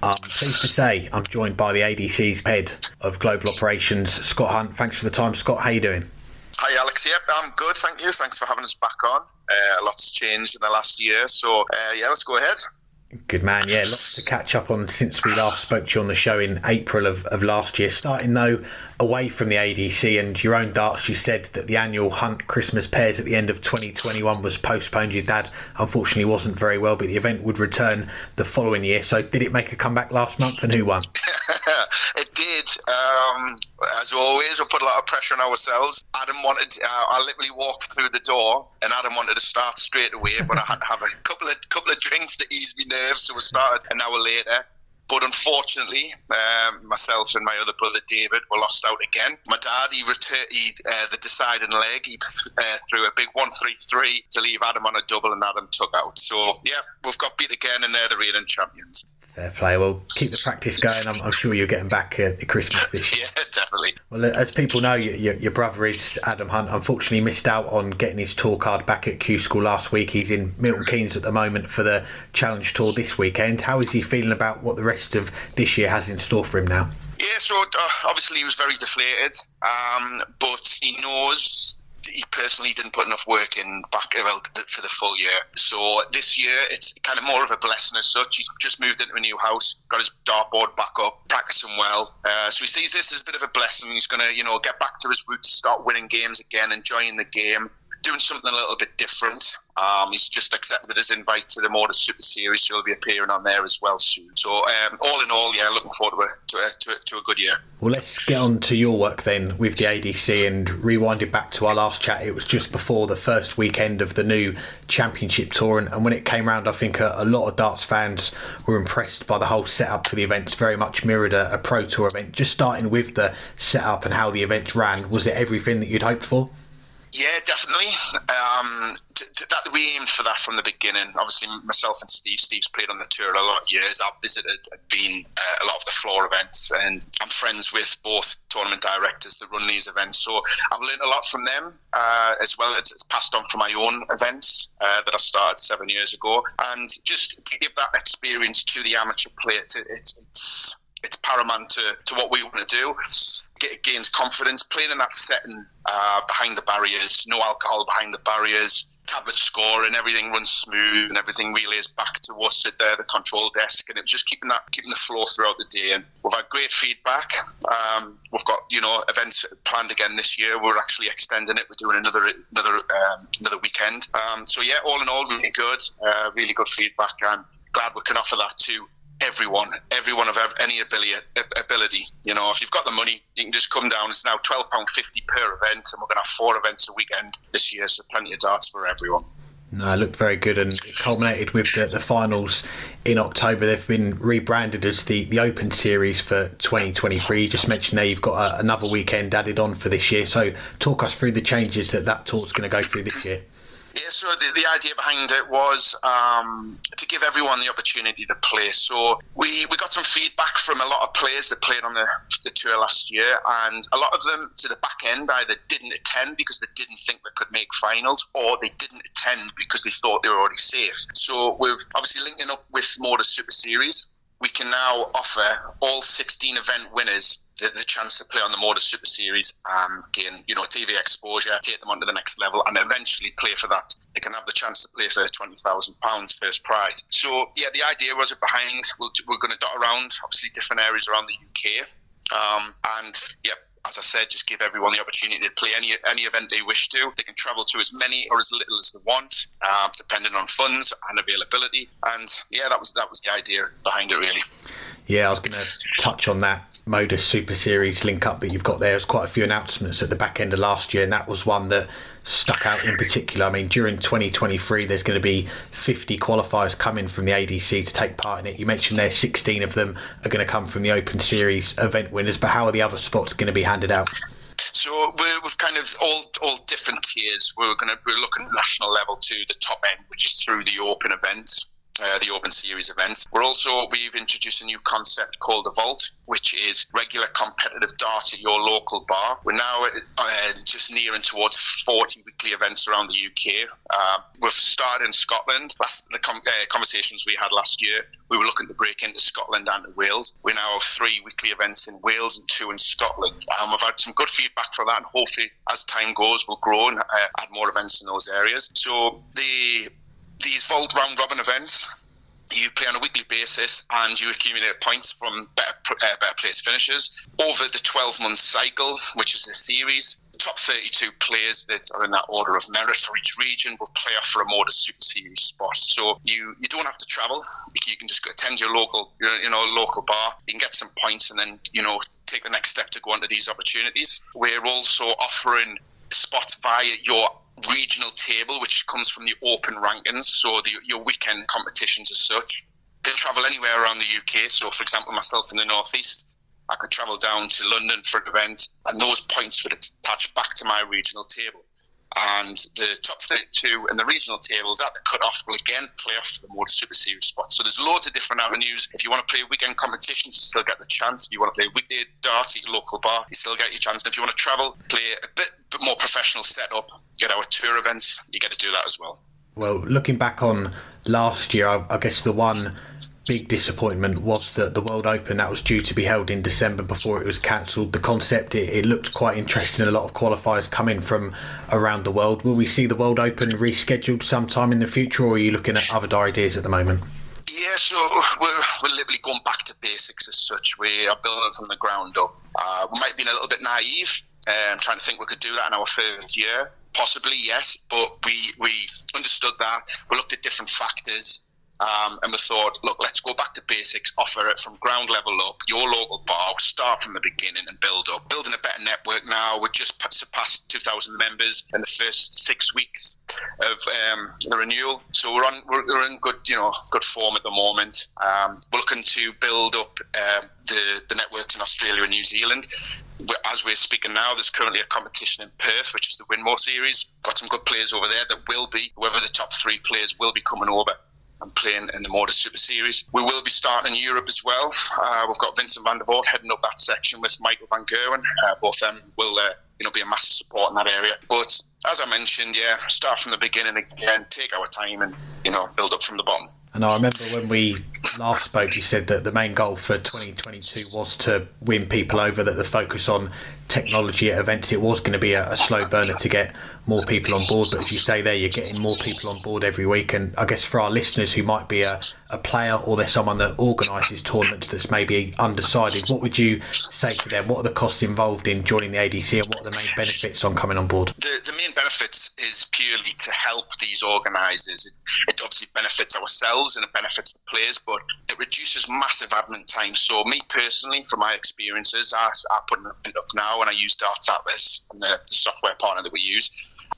I'm pleased to say I'm joined by the ADC's head of global operations, Scott Hunt. Thanks for the time, Scott. How you doing? Hi, Alex. Yep, I'm good, thank you. Thanks for having us back on. A lot's changed in the last year, so let's go ahead. Good man, yeah, lots to catch up on since we last spoke to you on the show in April of last year. Starting though, away from the ADC and your own darts, you said that the annual Hunt Christmas Pairs at the end of 2021 was postponed. Your dad unfortunately wasn't very well, but the event would return the following year. So did it make a comeback last month, and who won? It did. As always, we put a lot of pressure on ourselves. Adam wanted, I literally walked through the door and Adam wanted to start straight away, but I had to have a couple of drinks to ease me nerves, so we started an hour later. But unfortunately, myself and my other brother David were lost out again. My dad, he the deciding leg, he threw a big 1-3-3 to leave Adam on a double, and Adam took out. So yeah, we've got beat again, and they're the reigning champions. Fair play. Well, keep the practice going. I'm sure you're getting back at Christmas this year. Yeah, definitely. Well, as people know, your brother is Adam Hunt. Unfortunately, missed out on getting his tour card back at Q School last week. He's in Milton Keynes at the moment for the Challenge Tour this weekend. How is he feeling about what the rest of this year has in store for him now? Yeah, so obviously he was very deflated, but he knows he personally didn't put enough work in back for the full year. So this year it's kind of more of a blessing as such. He just moved into a new house, got his dartboard back up, practicing well. So he sees this as a bit of a blessing. He's going to, get back to his roots, start winning games again, enjoying the game, doing something a little bit different. He's just accepted his invite to the Modus Super Series, so he'll be appearing on there as well soon. So all in all, yeah, looking forward to a good year. Well, let's get on to your work then with the ADC, and rewinding back to our last chat, it was just before the first weekend of the new championship tour, and when it came round, I think a lot of darts fans were impressed by the whole setup for the events. Very much mirrored a pro tour event. Just starting with the setup and how the events ran, was it everything that you'd hoped for? Yeah, definitely. We aimed for that from the beginning. Obviously, myself and Steve's played on the tour a lot of years. I've visited and been a lot of the floor events, and I'm friends with both tournament directors that run these events. So I've learned a lot from them, as well as it's passed on from my own events that I started 7 years ago. And just to give that experience to the amateur player, it's paramount to what we want to do. It gains confidence, playing in that setting behind the barriers, no alcohol behind the barriers, tablet score, and everything runs smooth and everything relays back to us at the control desk, and it was just keeping the flow throughout the day. And we've had great feedback. We've got events planned again this year. We're actually extending it. We're doing another weekend. So yeah, all in all, really good feedback. I'm glad we can offer that to everyone of any ability. If you've got the money, you can just come down. It's now £12.50 per event, and we're going to have 4 events a weekend this year, so plenty of darts for everyone. No, it looked very good, and it culminated with the finals in October. They've been rebranded as the Open Series for 2023. You just mentioned there you've got another weekend added on for this year, so talk us through the changes that tour's going to go through this year. Yeah, so the idea behind it was to give everyone the opportunity to play. So we got some feedback from a lot of players that played on the tour last year, and a lot of them to the back end either didn't attend because they didn't think they could make finals, or they didn't attend because they thought they were already safe. So we're obviously linking up with Modus Super Series. We can now offer all 16 event winners the chance to play on the Modus Super Series, gain TV exposure, take them on to the next level, and eventually play for that. They can have the chance to play for £20,000 first prize. So yeah, the idea was behind. We're going to dot around obviously different areas around the UK, and yeah, as I said, just give everyone the opportunity to play any event they wish to. They can travel to as many or as little as they want, depending on funds and availability. And yeah, that was the idea behind it, really. Yeah, I was going to touch on that Modus Super Series link up that you've got there. There's quite a few announcements at the back end of last year, and that was one that stuck out in particular. I mean, during 2023, there's going to be 50 qualifiers coming from the ADC to take part in it. You mentioned there 16 of them are going to come from the Open Series event winners, but how are the other spots going to be handed out? So we've kind of all different tiers. We're looking at national level to the top end, which is through the Open events. the Open Series events. We've introduced a new concept called the Vault, which is regular competitive dart at your local bar. We're now just nearing towards 40 weekly events around the UK. We've started in Scotland. The conversations we had last year, we were looking to break into Scotland and to Wales. We now have 3 weekly events in Wales and 2 in Scotland. We've had some good feedback for that, and hopefully as time goes we'll grow and add more events in those areas. So these Vault round robin events, you play on a weekly basis and you accumulate points from better place finishes. Over the 12-month cycle, which is a series, the top 32 players that are in that order of merit for each region will play off for a Modus Super Series spot. So you don't have to travel. You can just attend your local bar. You can get some points and then, take the next step to go onto these opportunities. We're also offering spots via your regional table, which comes from the open rankings, so your weekend competitions as such. You can travel anywhere around the UK. So, for example, myself in the northeast, I could travel down to London for an event, and those points would attach back to my regional table. And the top 32 in the regional tables at the cut-off will again play off the Modus Super Series spot. So there's loads of different avenues. If you want to play weekend competitions, you still get the chance. If you want to play weekday dart at your local bar, you still get your chance. And if you want to travel, play a bit more professional setup, get our tour events, you get to do that as well. Well, looking back on last year, I guess the one big disappointment was that the World Open that was due to be held in December before it was cancelled. The concept, it looked quite interesting. A lot of qualifiers coming from around the world. Will we see the World Open rescheduled sometime in the future, or are you looking at other ideas at the moment? Yeah, so we're literally going back to basics as such. We are building from the ground up. We might have been a little bit naive, trying to think we could do that in our first year. Possibly, yes, but we understood that. We looked at different factors. And we thought, look, let's go back to basics, offer it from ground level up, your local bar, start from the beginning and build up. Building a better network now. We've just surpassed 2,000 members in the first 6 weeks of the renewal. So we're in good form at the moment. We're looking to build up the networks in Australia and New Zealand. As we're speaking now, there's currently a competition in Perth, which is the Winmore Series. Got some good players over there that will be, whoever the top 3 players will be coming over and playing in the Modus Super Series. We will be starting in Europe as well. We've got Vincent van der Voort heading up that section with Michael van Gerwen. Both of them will be a massive support in that area. But as I mentioned, start from the beginning again, take our time and build up from the bottom. And I remember when we last spoke, you said that the main goal for 2022 was to win people over, that the focus on technology at events, it was going to be a slow burner to get more people on board. But as you say there, you're getting more people on board every week. And I guess for our listeners who might be a player, or there's someone that organises tournaments that's maybe undecided, what would you say to them? What are the costs involved in joining the ADC, and what are the main benefits on coming on board? The main benefits is purely to help these organisers. It obviously benefits ourselves and it benefits the players, but it reduces massive admin time. So me personally, from my experiences, I put it up now when I use Darts Atlas and the software partner that we use.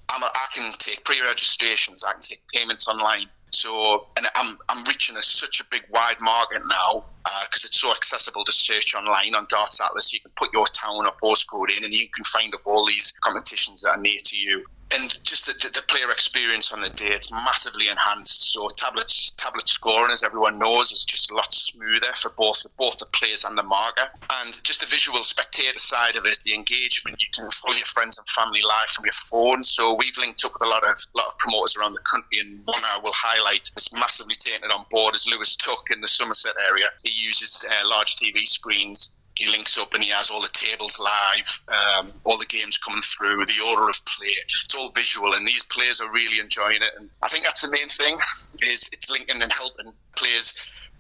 I can take pre-registrations, I can take payments online. So, and I'm reaching such a big wide market now because it's so accessible to search online on Darts Atlas. You can put your town or postcode in and you can find up all these competitions that are near to you. And just the player experience on the day, it's massively enhanced. So tablet scoring, as everyone knows, is just a lot smoother for both the players and the marker. And just the visual spectator side of it, the engagement, you can follow your friends and family live from your phone. So we've linked up with a lot of promoters around the country, and one I will highlight that's massively taken it on board is Lewis Tuck in the Somerset area. He uses large TV screens. He links up and he has all the tables live, all the games coming through, the order of play. It's all visual, and these players are really enjoying it. And I think that's the main thing, is it's linking and helping players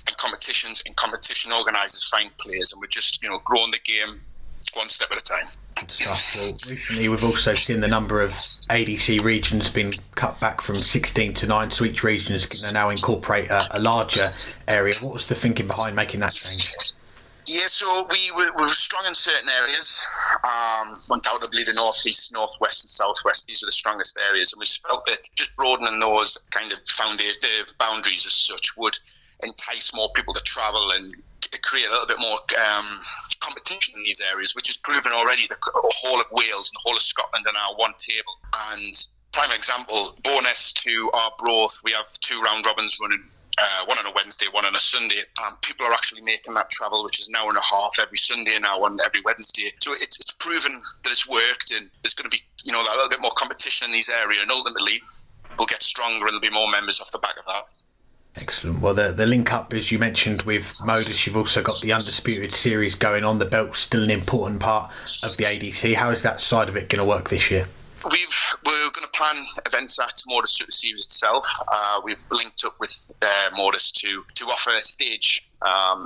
and competitions and competition organisers find players. And we're just, growing the game one step at a time. Good stuff. Well, recently we've also seen the number of ADC regions been cut back from 16 to 9, so each region is going to now incorporate a larger area. What was the thinking behind making that change? Yeah, so we were strong in certain areas. Undoubtedly, the northeast, northwest, and southwest, these are the strongest areas, and we felt that just broadening those kind of the boundaries as such would entice more people to travel and create a little bit more competition in these areas, which is proven already. The whole of Wales and the whole of Scotland are now one table. And prime example, bonus to our Broth, we have 2 round robins running one on a Wednesday, one on a Sunday. People are actually making that travel, which is an hour and a half every Sunday now and every Wednesday. So it's proven that it's worked, and there's going to be a little bit more competition in these areas, and ultimately we'll get stronger and there'll be more members off the back of that. Excellent. Well, the link up, as you mentioned, with Modus, you've also got the Undisputed Series going on. The belt's still an important part of the ADC. How is that side of it going to work this year? We're going to plan events at Modus Super Series itself. We've linked up with Modus to offer a stage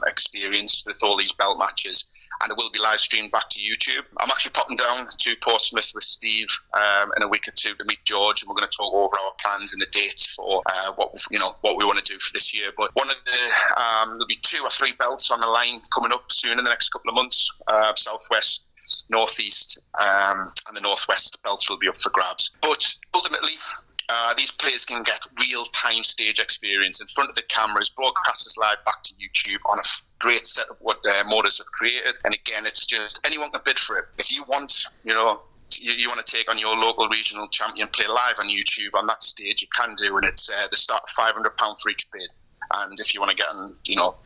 experience with all these belt matches, and it will be live streamed back to YouTube. I'm actually popping down to Portsmouth with Steve in a week or two to meet George, and we're going to talk over our plans and the dates for what we want to do for this year. But there'll be 2 or 3 belts on the line coming up soon in the next couple of months. Southwest, Northeast, and the Northwest belts will be up for grabs. But ultimately, these players can get real-time stage experience in front of the cameras, broadcasters live back to YouTube on a great set of what Modus have created. And again, it's just anyone can bid for it. If you want, you want to take on your local regional champion, play live on YouTube on that stage, you can do, and it's the start of £500 for each bid. And if you want to get in,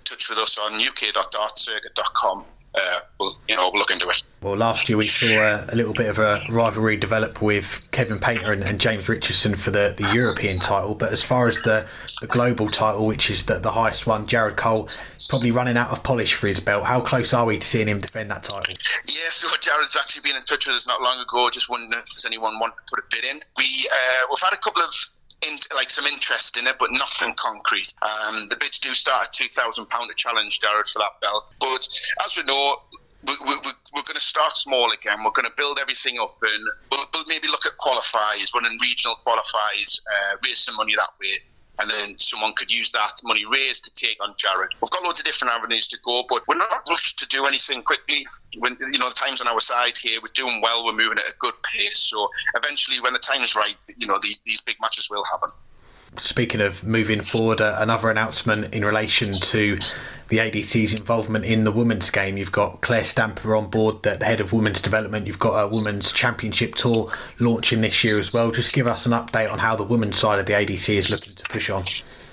touch with us on uk.dartcircuit.com, we'll look into it. Well, last year we saw a little bit of a rivalry develop with Kevin Painter and James Richardson for the European title. But as far as the global title, which is the highest one, Jared Cole probably running out of polish for his belt. How close are we to seeing him defend that title? Yeah, so Jared's actually been in touch with us not long ago, just wondering if there's anyone wanting to put a bid in. We've had a couple of some interest in it, but nothing concrete. The bids do start at £2,000 to challenge Jared for that belt. But as we know, we're going to start small again. We're going to build everything up, and we'll maybe look at qualifiers, running regional qualifiers, raise some money that way. And then someone could use that money raised to take on Jared. We've got loads of different avenues to go, but we're not rushed to do anything quickly. When the time's on our side here, we're doing well, we're moving at a good pace. So eventually, when the time is right, these big matches will happen. Speaking of moving forward, another announcement in relation to the ADC's involvement in the women's game. You've got Claire Stamper on board, the head of women's development. You've got a women's championship tour launching this year as well. Just give us an update on how the women's side of the ADC is looking to push on.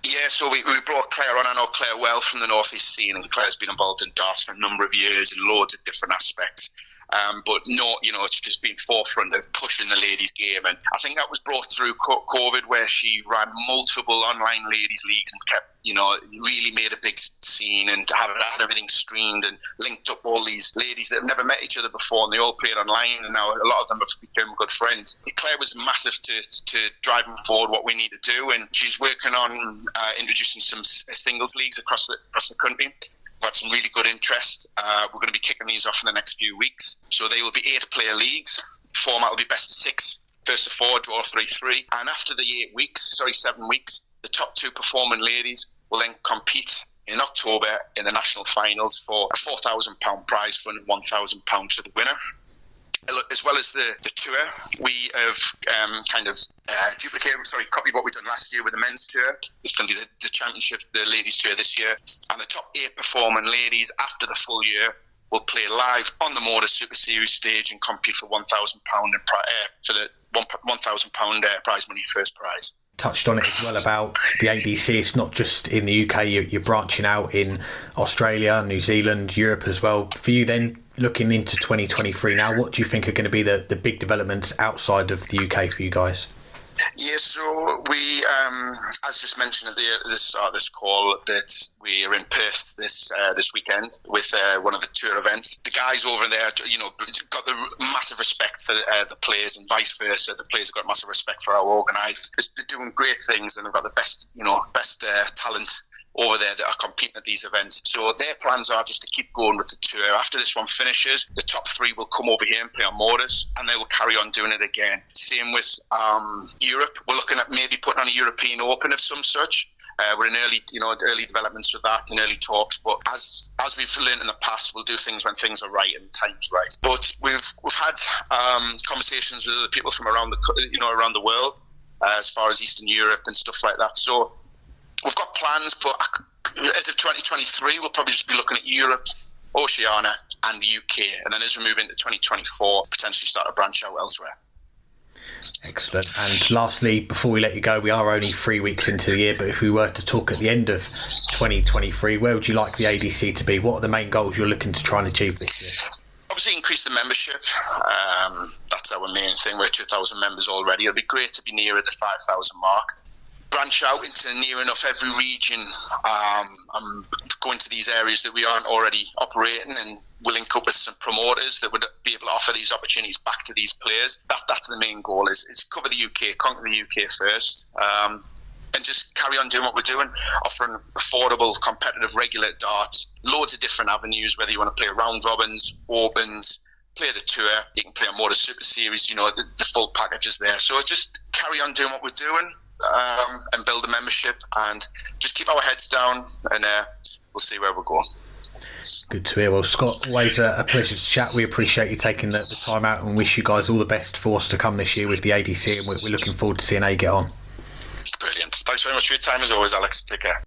Yeah, so we brought Claire on. I know Claire well from the North East scene, and Claire's been involved in darts for a number of years in loads of different aspects. But no, it's just been forefront of pushing the ladies' game, and I think that was brought through COVID, where she ran multiple online ladies' leagues and kept, really made a big scene and had everything streamed and linked up all these ladies that have never met each other before, and they all played online, and now a lot of them have become good friends. Claire was massive to driving forward what we need to do, and she's working on introducing some singles leagues across the country. We've had some really good interest. We're going to be kicking these off in the next few weeks. So they will be 8-player leagues. Format will be best of 6, first of 4, draw 3-3. And after the 7 weeks, the top 2 performing ladies will then compete in October in the national finals for a £4,000 prize fund and £1,000 for the winner. As well as the tour, we have copied what we've done last year with the men's tour. It's going to be the championship, the ladies' tour this year. And the top 8 performing ladies after the full year will play live on the Modus Super Series stage and compete for £1,000 for the £1,000 prize money, first prize. Touched on it as well about the ADC. It's not just in the UK, you're branching out in Australia, New Zealand, Europe as well. For you then, looking into 2023 now, what do you think are going to be the big developments outside of the UK for you guys? Yeah, so we, as just mentioned at the start of this call, that we are in Perth this weekend with one of the tour events. The guys over there, got the massive respect for the players, and vice versa. The players have got massive respect for our organisers. They're doing great things, and they've got the best talent over there that are competing at these events. So their plans are just to keep going with the tour. After this one finishes, the top 3 will come over here and play on Modus, and they will carry on doing it again. Same with Europe. We're looking at maybe putting on a European Open of some such. We're in early developments with that and early talks. But as we've learned in the past, we'll do things when things are right and the time's right. But we've had conversations with other people from around the world, as far as Eastern Europe and stuff like that. So we've got plans, but as of 2023, we'll probably just be looking at Europe, Oceania, and the UK. And then as we move into 2024, potentially start to branch out elsewhere. Excellent. And lastly, before we let you go, we are only 3 weeks into the year, but if we were to talk at the end of 2023, where would you like the ADC to be? What are the main goals you're looking to try and achieve this year? Obviously, increase the membership. That's our main thing. We're at 2,000 members already. It'll be great to be nearer the 5,000 mark. Branch out into near enough every region. I'm going to these areas that we aren't already operating, and we'll link up with some promoters that would be able to offer these opportunities back to these players. That's the main goal, is cover the UK, conquer the UK first, and just carry on doing what we're doing, offering affordable, competitive, regular darts, loads of different avenues, whether you want to play round robins, opens, play the tour, you can play a Modus Super Series, the full package is there. So just carry on doing what we're doing, and build a membership, and just keep our heads down, and we'll see where we're going. Good to hear. Well, Scott, always a pleasure to chat. We appreciate you taking the time out, and wish you guys all the best for what's to come this year with the ADC, and we're looking forward to seeing how you get on. Brilliant. Thanks very much for your time as always, Alex. Take care.